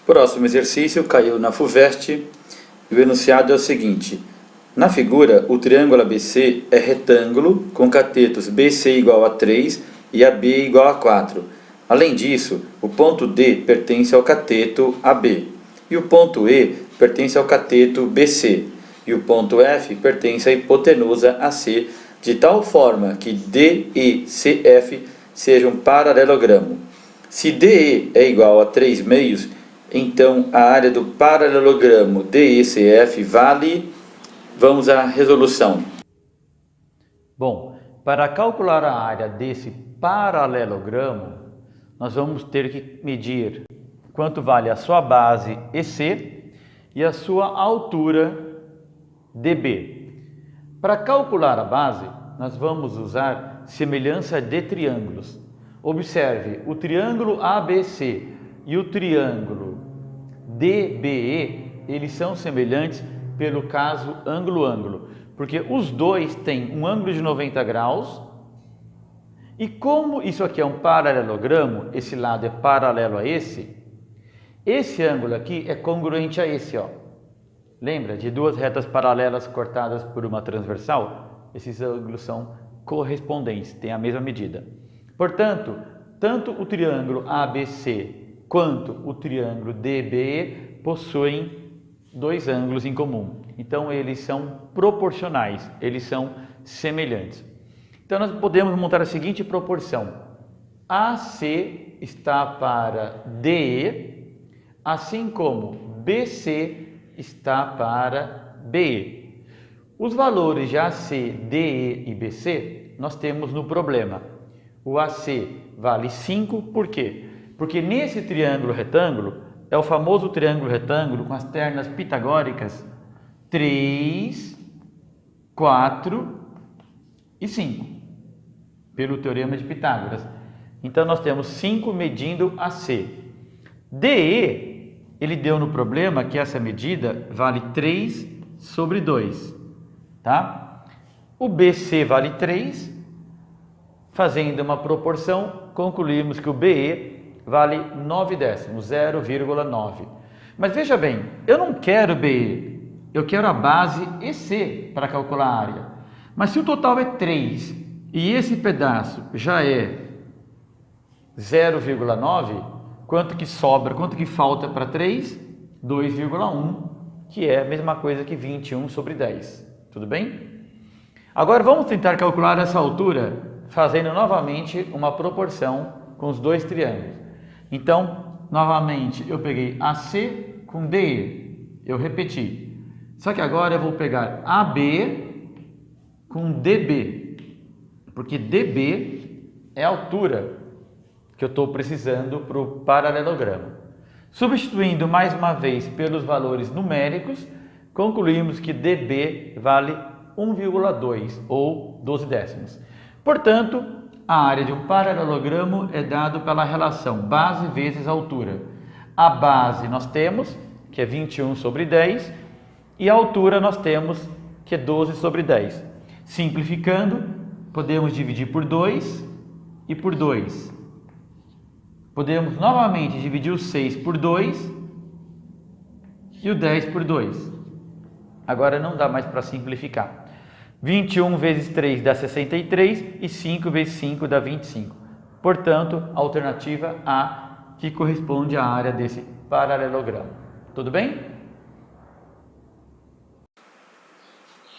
Próximo exercício caiu na FUVEST e o enunciado é o seguinte: na figura, o triângulo ABC é retângulo com catetos BC igual a 3 e AB igual a 4. Além disso, o ponto D pertence ao cateto AB e o ponto E pertence ao cateto BC e o ponto F pertence à hipotenusa AC, de tal forma que DECF seja um paralelogramo. Se DE é igual a 3 meios, então a área do paralelogramo DECF vale... Vamos à resolução. Bom, para calcular a área desse paralelogramo, nós vamos ter que medir quanto vale a sua base EC e a sua altura DB. Para calcular a base, nós vamos usar semelhança de triângulos. Observe, o triângulo ABC e o triângulo DBE, eles são semelhantes pelo caso ângulo-ângulo, porque os dois têm um ângulo de 90 graus, e como isso aqui é um paralelogramo, esse lado é paralelo a esse ângulo aqui é congruente a esse, ó. Lembra de duas retas paralelas cortadas por uma transversal? Esses ângulos são correspondentes, têm a mesma medida. Portanto, tanto o triângulo ABC quanto o triângulo DBE possuem dois ângulos em comum. Então, eles são proporcionais, eles são semelhantes. Então, nós podemos montar a seguinte proporção: AC está para DE, assim como BC está para BE. Os valores de AC, DE e BC nós temos no problema. O AC vale 5, por quê? Porque nesse triângulo retângulo, é o famoso triângulo retângulo com as ternas pitagóricas 3, 4 e 5, pelo teorema de Pitágoras. Então, nós temos 5 medindo AC. DE, ele deu no problema que essa medida vale 3 sobre 2, tá? O BC vale 3, fazendo uma proporção, concluímos que o BE vale 9 décimos, 0,9. Mas veja bem, eu não quero BE, eu quero a base EC para calcular a área. Mas se o total é 3 e esse pedaço já é 0,9, quanto que sobra, quanto que falta para 3? 2,1, que é a mesma coisa que 21 sobre 10. Tudo bem? Agora vamos tentar calcular essa altura fazendo novamente uma proporção com os dois triângulos. Então, novamente, eu peguei AC com DE, eu repeti. Só que agora eu vou pegar AB com DB, porque DB é a altura que eu estou precisando para o paralelogramo. Substituindo mais uma vez pelos valores numéricos, concluímos que DB vale 1,2 ou 12 décimos. Portanto, a área de um paralelogramo é dado pela relação base vezes altura. A base nós temos, que é 21 sobre 10, e a altura nós temos, que é 12 sobre 10. Simplificando, podemos dividir por 2 e por 2. Podemos novamente dividir o 6 por 2 e o 10 por 2. Agora não dá mais para simplificar. 21 vezes 3 dá 63 e 5 vezes 5 dá 25. Portanto, a alternativa A, que corresponde à área desse paralelogramo. Tudo bem?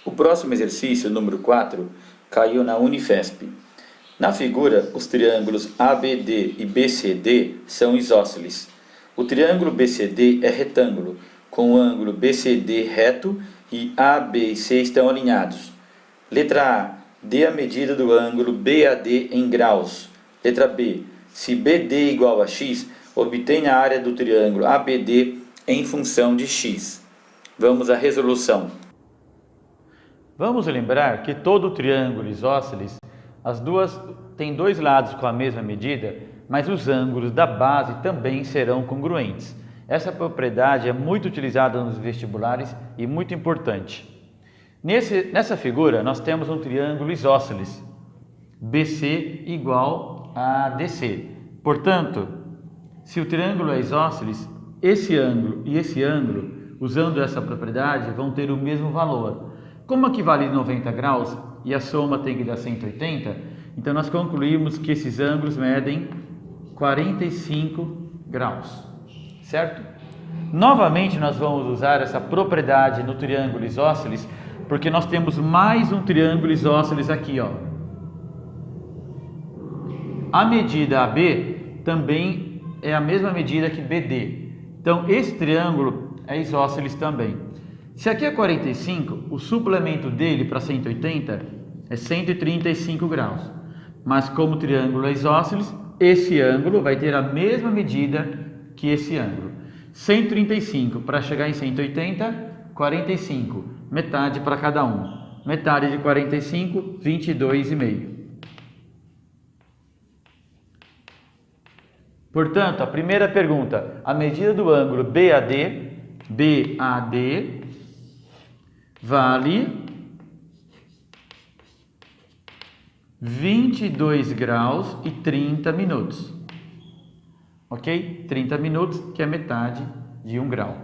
O próximo exercício, número 4, caiu na Unifesp. Na figura, os triângulos ABD e BCD são isósceles. O triângulo BCD é retângulo, com o ângulo BCD reto e AB e C estão alinhados. Letra A, dê a medida do ângulo BAD em graus. Letra B, se BD é igual a x, obtenha a área do triângulo ABD em função de x. Vamos à resolução. Vamos lembrar que todo triângulo isósceles, tem dois lados com a mesma medida, mas os ângulos da base também serão congruentes. Essa propriedade é muito utilizada nos vestibulares e muito importante. Nessa figura, nós temos um triângulo isósceles, BC igual a DC. Portanto, se o triângulo é isósceles, esse ângulo e esse ângulo, usando essa propriedade, vão ter o mesmo valor. Como aqui vale 90 graus e a soma tem que dar 180, então nós concluímos que esses ângulos medem 45 graus, certo? Novamente nós vamos usar essa propriedade no triângulo isósceles, porque nós temos mais um triângulo isósceles aqui, ó. A medida AB também é a mesma medida que BD. Então esse triângulo é isósceles também. Se aqui é 45, o suplemento dele para 180 é 135 graus. Mas como o triângulo é isósceles, esse ângulo vai ter a mesma medida que esse ângulo. 135 para chegar em 180, 45. Metade para cada um. Metade de 45, 22,5. Portanto, a primeira pergunta, a medida do ângulo BAD vale 22 graus e 30 minutos. Ok? 30 minutos, que é metade de 1 grau.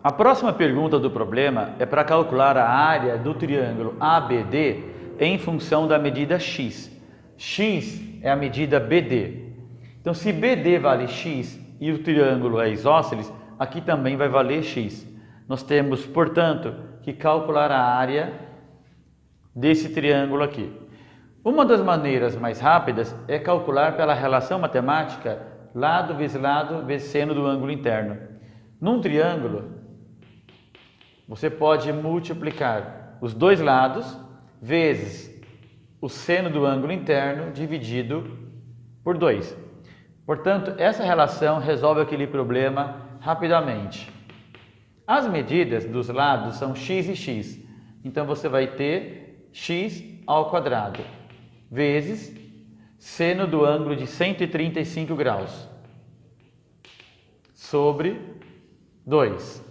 A próxima pergunta do problema é para calcular a área do triângulo ABD em função da medida x. X é a medida BD. Então, se BD vale x e o triângulo é isósceles, aqui também vai valer x. Nós temos, portanto, que calcular a área desse triângulo aqui. Uma das maneiras mais rápidas é calcular pela relação matemática lado vezes seno do ângulo interno. Num triângulo, você pode multiplicar os dois lados vezes o seno do ângulo interno dividido por 2. Portanto, essa relação resolve aquele problema rapidamente. As medidas dos lados são x e x. Então, você vai ter x ao quadrado vezes seno do ângulo de 135 graus sobre 2.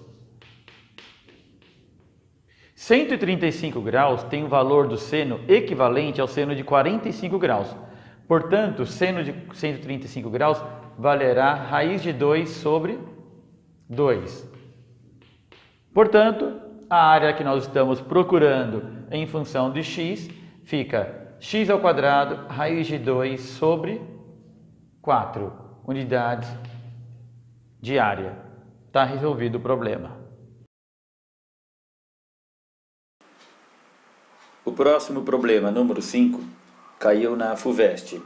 135 graus tem um valor do seno equivalente ao seno de 45 graus. Portanto, seno de 135 graus valerá raiz de 2 sobre 2. Portanto, a área que nós estamos procurando em função de x fica x ao quadrado, raiz de 2 sobre 4 unidades de área. Está resolvido o problema. O próximo problema, número 5, caiu na FUVEST.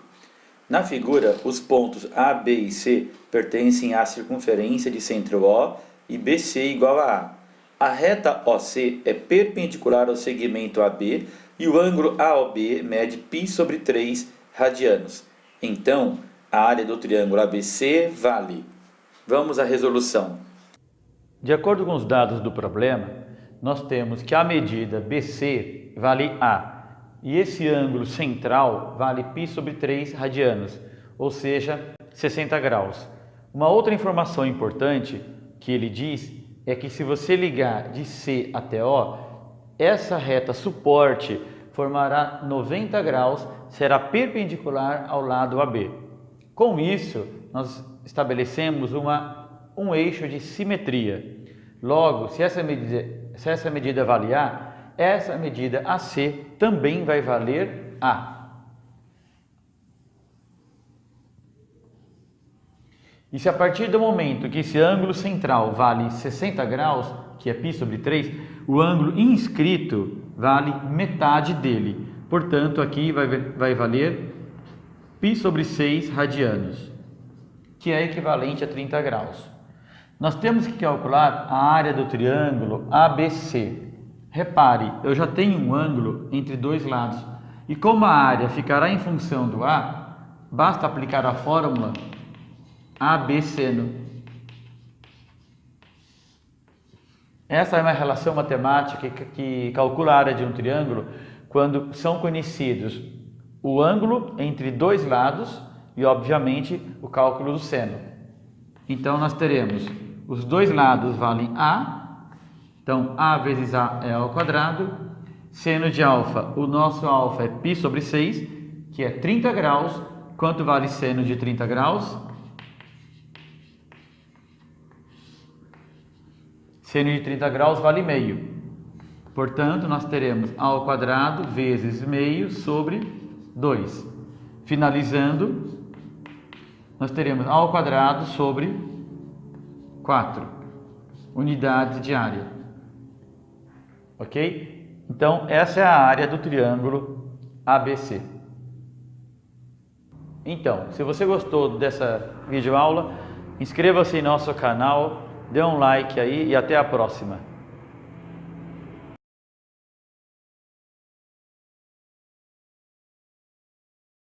Na figura, os pontos A, B e C pertencem à circunferência de centro O e BC igual a A. A reta OC é perpendicular ao segmento AB e o ângulo AOB mede π sobre 3 radianos. Então, a área do triângulo ABC vale. Vamos à resolução. De acordo com os dados do problema, nós temos que a medida BC vale A e esse ângulo central vale π sobre 3 radianos, ou seja, 60 graus. Uma outra informação importante que ele diz é que se você ligar de C até O, essa reta suporte formará 90 graus, será perpendicular ao lado AB. Com isso, nós estabelecemos um eixo de simetria. Logo, se essa medida vale A, essa medida AC também vai valer A. E se a partir do momento que esse ângulo central vale 60 graus, que é π sobre 3, o ângulo inscrito vale metade dele. Portanto, aqui vai valer π sobre 6 radianos, que é equivalente a 30 graus. Nós temos que calcular a área do triângulo ABC. Repare, eu já tenho um ângulo entre dois lados. E como a área ficará em função do A, basta aplicar a fórmula AB seno. Essa é uma relação matemática que calcula a área de um triângulo quando são conhecidos o ângulo entre dois lados e, obviamente, o cálculo do seno. Então, nós teremos os dois lados valem A, então A vezes A é ao quadrado, seno de alfa, o nosso alfa é π sobre 6, que é 30 graus. Quanto vale seno de 30 graus? Seno de 30 graus vale meio. Portanto, nós teremos a ao quadrado vezes meio sobre 2. Finalizando, nós teremos a ao quadrado sobre 4 unidades de área. Ok? Então, essa é a área do triângulo ABC. Então, se você gostou dessa videoaula, inscreva-se em nosso canal, dê um like aí e até a próxima.